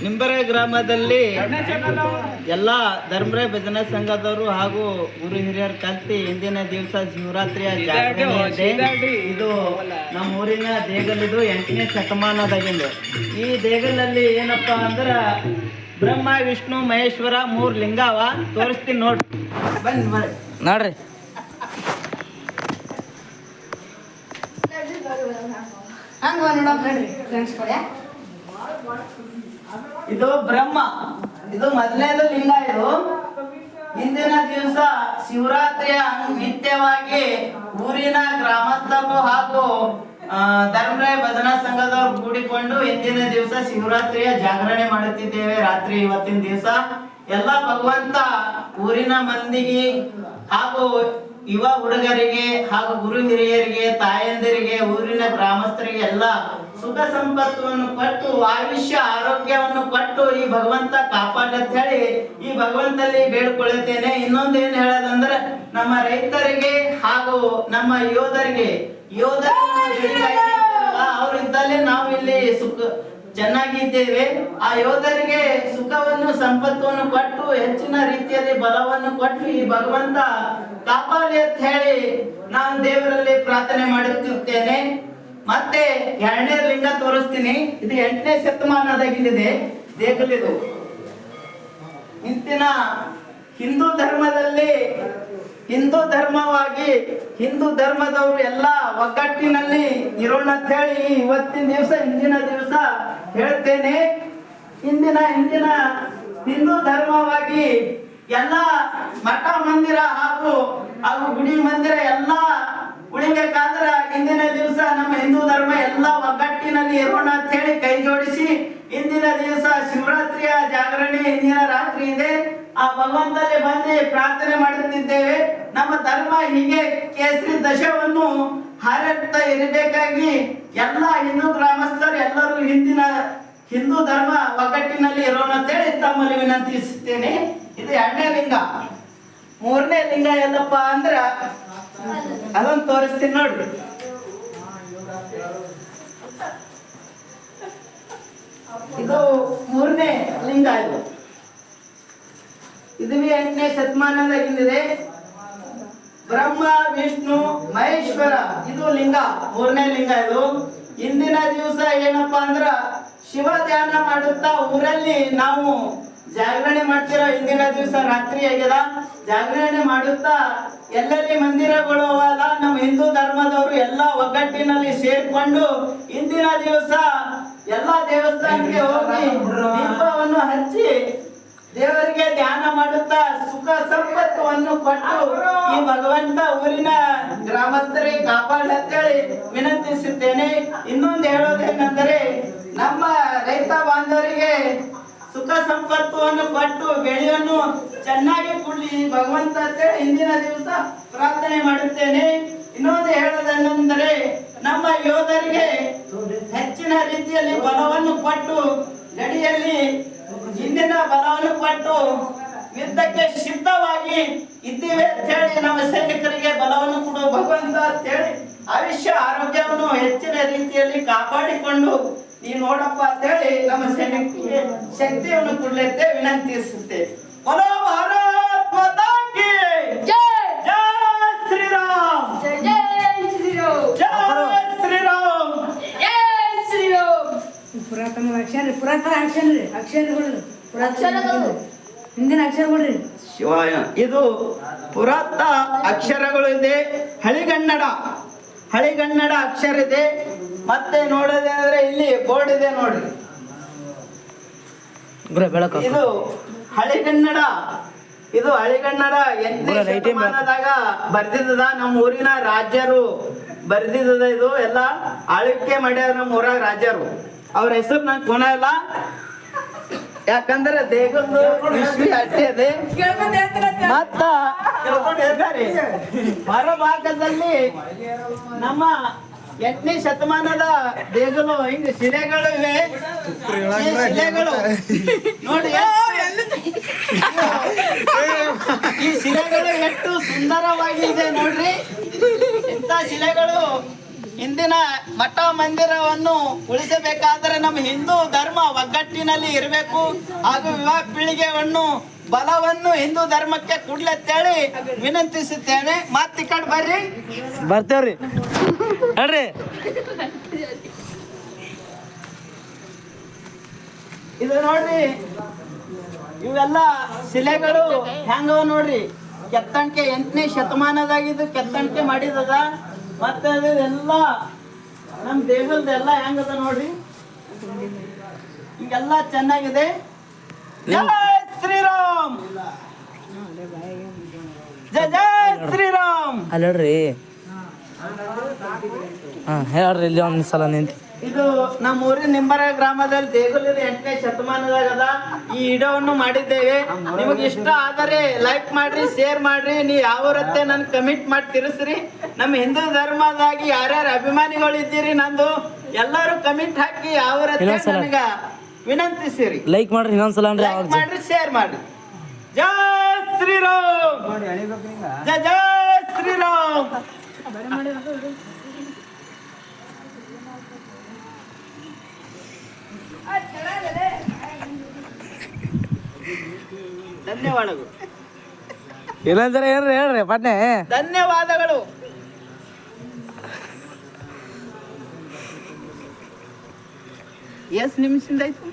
ನಿಂಬರೆ ಗ್ರಾಮದಲ್ಲಿ ಎಲ್ಲ ಧರ್ಮರಾಯ ಭಜನಾ ಸಂಘದವರು ಹಾಗೂ ಗುರು ಹಿರಿಯರು ಕಲ್ತಿ ಇಂದಿನ ದಿವಸ ಶಿವರಾತ್ರಿಯ ಜಾಗರಣೆ ಇದೆ. ಇದು ನಮ್ಮ ಊರಿನ ದೇಗಲಿದು 8ನೇ ಶತಮಾನದಾಗಿಂದು. ಈ ದೇಗಲಲ್ಲಿ ಏನಪ್ಪ ಅಂದ್ರೆ ಬ್ರಹ್ಮ ವಿಷ್ಣು ಮಹೇಶ್ವರ 3 ಲಿಂಗವ ತೋರಿಸ್ತೀನಿ ನೋಡ್ರಿ. ಬನ್ನಿ ನೋಡ್ರಿ. ಇದು ಬ್ರಹ್ಮ, ಇದು ಮೊದಲನೇದು ಲಿಂಗ. ಇದು ಇಂದಿನ ದಿವಸ ಶಿವರಾತ್ರಿಯ ನಿತ್ಯವಾಗಿ ಊರಿನ ಗ್ರಾಮಸ್ಥರು ಹಾಗೂ ಧರ್ಮರಾಯ ಭಜನಾ ಸಂಘದವರು ಕೂಡಿಕೊಂಡು ಇಂದಿನ ದಿವಸ ಶಿವರಾತ್ರಿಯ ಜಾಗರಣೆ ಮಾಡುತ್ತಿದ್ದೇವೆ. ರಾತ್ರಿ ಇವತ್ತಿನ ದಿವಸ ಎಲ್ಲ ಭಗವಂತ ಊರಿನ ಮಂದಿಗೆ ಹಾಗೂ ಯುವ ಹುಡುಗರಿಗೆ ಹಾಗೂ ಗುರು ಹಿರಿಯರಿಗೆ, ತಾಯಂದಿರಿಗೆ, ಊರಿನ ಗ್ರಾಮಸ್ಥರಿಗೆ ಎಲ್ಲ ಸುಖ ಸಂಪತ್ತನ್ನು ಕೊಟ್ಟು ಆಯುಷ್ಯ ಆರೋಗ್ಯವನ್ನು ಕೊಟ್ಟು ಈ ಭಗವಂತ ಕಾಪಾಡಿ ಅಂತ ಹೇಳಿ ಈ ಭಗವಂತಲ್ಲಿ ಬೇಡ್ಕೊಳ್ಳುತ್ತೇನೆ. ಇನ್ನೊಂದೇನು ಹೇಳೋದಂದ್ರೆ ನಮ್ಮ ರೈತರಿಗೆ ಹಾಗೂ ನಮ್ಮ ಯೋಧರಿಗೆ ಅವರಿದ್ದಲ್ಲೇ ನಾವು ಇಲ್ಲಿ ಚೆನ್ನಾಗಿದ್ದೇವೆ. ಆ ಯೋಧರಿಗೆ ಸುಖವನ್ನು ಸಂಪತ್ತನ್ನು ಕೊಟ್ಟು ಹೆಚ್ಚಿನ ರೀತಿಯಲ್ಲಿ ಬಲವನ್ನು ಕೊಟ್ಟು ಈ ಭಗವಂತ ಕಾಪಾಡಿ ಅಂತ ಹೇಳಿ ನಾನು ದೇವರಲ್ಲಿ ಪ್ರಾರ್ಥನೆ ಮಾಡುತ್ತಿದ್ದೇನೆ. ಮತ್ತೆ 2ನೇ ಲಿಂಗ ತೋರಿಸ್ತೀನಿ. ಇದು 8ನೇ ಶತಮಾನದಾಗಿದೆ ದೇಗಲಿದು. ಇಂದಿನ ಹಿಂದೂ ಧರ್ಮದಲ್ಲಿ ಹಿಂದೂ ಧರ್ಮವಾಗಿ ಹಿಂದೂ ಧರ್ಮದವರು ಎಲ್ಲ ಒಗ್ಗಟ್ಟಿನಲ್ಲಿ ಇರೋಣ ಅಂತ ಹೇಳಿ ಇಂದಿನ ದಿವಸ ಹೇಳ್ತೇನೆ. ಇಂದಿನ ಹಿಂದೂ ಧರ್ಮವಾಗಿ ಎಲ್ಲ ಮಠ ಮಂದಿರ ಹಾಗೂ ಗುಡಿ ಮಂದಿರ ಎಲ್ಲ ಉಳಿಬೇಕಾದ್ರೆ ಇಂದಿನ ದಿವಸ ನಮ್ಮ ಹಿಂದೂ ಧರ್ಮ ಎಲ್ಲ ಒಗ್ಗಟ್ಟಿನಲ್ಲಿ ಇರೋಣ ಅಂತ ಹೇಳಿ ಕೈ ಜೋಡಿಸಿ ಇಂದಿನ ದಿವಸ ಶಿವರಾತ್ರಿಯ ಜಾಗರಣೆ ಇಂದಿನ ರಾತ್ರಿ ಇದೆ. ಆ ಭಗವಂತಲ್ಲಿ ಬಂದು ಪ್ರಾರ್ಥನೆ ಮಾಡುತ್ತಿದ್ದೇವೆ. ನಮ್ಮ ಧರ್ಮ ಹೀಗೆ ಕೇಸರಿ ದಶವನ್ನು ಹಾರುತ್ತಾ ಇರಬೇಕಾಗಿ ಎಲ್ಲ ಹಿಂದೂ ಗ್ರಾಮಸ್ಥರು ಎಲ್ಲರೂ ಹಿಂದೂ ಧರ್ಮ ಒಗ್ಗಟ್ಟಿನಲ್ಲಿ ಇರೋಣ ಅಂತೇಳಿ ತಮ್ಮಲ್ಲಿ ವಿನಂತಿಸುತ್ತೇನೆ. ಇದು 2ನೇ ಲಿಂಗ. 3ನೇ ಲಿಂಗ ಎಲ್ಲಪ್ಪ ಅಂದ್ರ ಅದನ್ನು ತೋರಿಸ್ತೀನಿ ನೋಡ್ರಿ. ಇದು 3ನೇ ಲಿಂಗ. ಇದು 8ನೇ ಶತಮಾನದಾಗಿಂದಿದೆ. ಬ್ರಹ್ಮ ವಿಷ್ಣು ಮಹೇಶ್ವರ ಇದು ಲಿಂಗ, 3ನೇ ಲಿಂಗ. ಇದು ಇಂದಿನ ದಿವಸ ಏನಪ್ಪಾ ಅಂದ್ರ ಶಿವ ಧ್ಯಾನ ಮಾಡುತ್ತಾ ಊರಲ್ಲಿ ನಾವು ಜಾಗರಣೆ ಮಾಡ್ತಿರೋ ಇಂದಿನ ದಿವಸ ರಾತ್ರಿ ಆಗ್ಯದ. ಜಾಗರಣೆ ಮಾಡುತ್ತಾ ಎಲ್ಲೆಲ್ಲಿ ಮಂದಿರಗಳು ಅವಲ್ಲ ನಮ್ಮ ಹಿಂದೂ ಧರ್ಮದವರು ಎಲ್ಲ ಒಗ್ಗಟ್ಟಿನಲ್ಲಿ ಸೇರ್ಕೊಂಡು ಇಂದಿನ ದಿವಸ ಎಲ್ಲ ದೇವಸ್ಥಾನಕ್ಕೆ ಹೋಗಿ ದೀಪವನ್ನು ಹಚ್ಚಿ ದೇವರಿಗೆ ಧ್ಯಾನ ಮಾಡುತ್ತಾ ಸುಖ ಸಂಪತ್ತನ್ನು ಕೊಟ್ಟು ಈ ಭಗವಂತ ಊರಿನ ಗ್ರಾಮಸ್ಥರಿಗೆ ಕಾಪಾಡ ಅಂತೇಳಿ ವಿನಂತಿಸುತ್ತೇನೆ. ಇನ್ನೊಂದು ಹೇಳೋದೇನೆಂದರೆ ನಮ್ಮ ರೈತ ಬಾಂಧವರಿಗೆ ಸುಖ ಸಂಪತ್ತನ್ನು ಕೊಟ್ಟು ಬೆಳೆಯನ್ನು ಚೆನ್ನಾಗಿ ಕೊಡ್ಲಿ ಭಗವಂತ ಅಂತೇಳಿ ಇಂದಿನ ದಿವಸ ಪ್ರಾರ್ಥನೆ ಮಾಡುತ್ತೇನೆ. ಇನ್ನೊಂದು ಹೇಳೋದೇನೆಂದರೆ ನಮ್ಮ ಯೋಧರಿಗೆ ಹೆಚ್ಚಿನ ರೀತಿಯಲ್ಲಿ ಬಲವನ್ನು ಕೊಟ್ಟು ಗಡಿಯಲ್ಲಿ ಇಂದಿನ ಬಲವನ್ನು ಕೊಟ್ಟು ಯುದ್ಧಕ್ಕೆ ಸಿದ್ಧವಾಗಿ ಇದ್ದೀವಿ ಅಂತ ಹೇಳಿ ನಮ್ಮ ಸೈನಿಕರಿಗೆ ಬಲವನ್ನು ಕೊಡುವ ಭಗವಂತ ಅಂತೇಳಿ ಆಯುಷ್ಯ ಆರೋಗ್ಯವನ್ನು ಹೆಚ್ಚಿನ ರೀತಿಯಲ್ಲಿ ಕಾಪಾಡಿಕೊಂಡು ನೀವು ನೋಡಪ್ಪ ಅಂತೇಳಿ ನಮ್ಮ ಸೈನಿಕರಿಗೆ ಶಕ್ತಿಯನ್ನು ಕೊಡ್ಲಿಕ್ಕೆ ವಿನಂತಿಸುತ್ತೆ. ಬಲೋ ಭಾರತ್ ಮಾತಾ ಕಿ ಜೈ. ಜೈ ಶ್ರೀರಾಮ್. ಜೈ ಶ್ರೀರಾಮ್. ಜೈ ಶ್ರೀರಾಮ್. ಜೈ ಶ್ರೀರಾಮ್. ಹಿಂದಿನ ಅಕ್ಷರಗಳು ಶಿವಾಯ. ಇದು ಪುರಾತನ ಅಕ್ಷರಗಳು ಇದೆ. ಹಳಿಗನ್ನಡ ಅಕ್ಷರ ಇದೆ. ಮತ್ತೆ ನೋಡೋದೇನಂದ್ರೆ ಇಲ್ಲಿ ಬೋರ್ಡ್ ಇದೆ ನೋಡ್ರಿ. ಇದು ಹಳಿಗನ್ನಡ. ಇದು ಹಳಿಗನ್ನಡ 8ನೇ ಶತಮಾನದಾಗ ಬರ್ದಿದ್ದದ. ನಮ್ಮ ಊರಿನ ರಾಜ್ಯರು ಬರ್ದಿದ್ದದ. ಇದು ಎಲ್ಲ ಆಳ್ವಿಕೆ ಮಾಡ್ಯಾರ ನಮ್ಮ ಊರಾಗ ರಾಜ್ಯರು. ಅವ್ರ ಹೆಸರು ನಂಗೆ ಕೊನ ಇಲ್ಲ, ಯಾಕಂದ್ರೆ ದೇಗದ್ದು ವಿಶ್ವಿ ಅಡ್ಡಿ ಇದೆ. ಮತ್ತ ಹೊರಭಾಗದಲ್ಲಿ ನಮ್ಮ 8ನೇ ಶತಮಾನದ ದೇಗಲು ಹಿಂಗ ಶಿಲೆಗಳು ಇವೆ. ಶಿಲೆಗಳು ನೋಡಿ, ಈ ಶಿಲೆಗಳು ಎಷ್ಟು ಸುಂದರವಾಗಿದೆ ನೋಡ್ರಿ. ಇಂಥ ಶಿಲೆಗಳು ಇಂದಿನ ಮಠ ಮಂದಿರವನ್ನು ಉಳಿಸಬೇಕಾದರೆ ನಮ್ಮ ಹಿಂದೂ ಧರ್ಮ ಒಗ್ಗಟ್ಟಿನಲ್ಲಿ ಇರಬೇಕು ಹಾಗೂ ಯುವ ಪೀಳಿಗೆಯನ್ನು ಬಲವನ್ನು ಹಿಂದೂ ಧರ್ಮಕ್ಕೆ ಕೊಡ್ಲತ್ತೇಳಿ ವಿನಂತಿಸುತ್ತೇನೆ. ಮತ್ತೆ ಈ ಕಡೆ ಬರ್ರಿ. ಬರ್ತೇವ್ರಿ ಹೇಳ್ರಿ. ಇದು ನೋಡ್ರಿ, ಇವೆಲ್ಲ ಶಿಲೆಗಳು ಹೆಂಗವ ನೋಡ್ರಿ. ಕೆತ್ತಣಿಕೆ 8ನೇ ಶತಮಾನದಾಗಿದ್ದು ಕೆತ್ತಣಿಕೆ ಮಾಡಿದದ. ಮತ್ತೆ ಅದು ಎಲ್ಲ ನಮ್ಮ ದೇಹದೆಲ್ಲ ಹೆಂಗದ ನೋಡ್ರಿ, ಹಿಂಗೆಲ್ಲ ಚೆನ್ನಾಗಿದೆ. ಜೈ ಶ್ರೀರಾಮ್, ಜೈ ಜೈ ಶ್ರೀರಾಮ್. ಅಲ್ಲಿ ಹೇಳ್ರಿ. ಹೇಳ್ರಿ ಇಲ್ಲಿ ಒಂದ್ಸಲ ನಿಂತು. ಇದು ನಮ್ಮ ಊರಿನ ನಿಂಬರ ಗ್ರಾಮದಲ್ಲಿ ದೇಗುಲದ 8ನೇ ಶತಮಾನದಾಗದ. ಈ ವಿಡಿಯೋವನ್ನು ಮಾಡಿದ್ದೇವೆ. ನಿಮಗೆ ಇಷ್ಟ ಆದರೆ ಲೈಕ್ ಮಾಡ್ರಿ, ಶೇರ್ ಮಾಡ್ರಿ. ನೀವು ಯಾವರತ್ತೆ ನನ್ ಕಮೆಂಟ್ ಮಾಡಿ ತಿಳಿಸ್ರಿ. ನಮ್ಮ ಹಿಂದೂ ಧರ್ಮದಾಗಿ ಯಾರ್ಯಾರು ಅಭಿಮಾನಿಗಳು ಇದ್ದೀರಿ ನಂದು ಎಲ್ಲರೂ ಕಮೆಂಟ್ ಹಾಕಿ ಯಾವರತ್ತೆ ನನಗ ವಿನಂತಿಸಿರಿ. ಲೈಕ್ ಮಾಡ್ರಿ ಇನ್ನೊಂದ್ಸಲ ಅಂದ್ರೆ ಲೈಕ್ ಮಾಡ್ರಿ, ಶೇರ್ ಮಾಡ್ರಿ. ಜೈ ಶ್ರೀರಾಮ್, ಜೈ ಜೈ ಶ್ರೀರಾಮ್. ಧನ್ಯವಾದಗಳು. ಇನ್ನೊಂದ್ಸಲ ಏನ್ರಿ ಹೇಳ್ರಿ ಪಟ್ನೆ. ಧನ್ಯವಾದಗಳು. ಎಷ್ಟು ನಿಮಿಷದಿಂದ ಆಯ್ತು?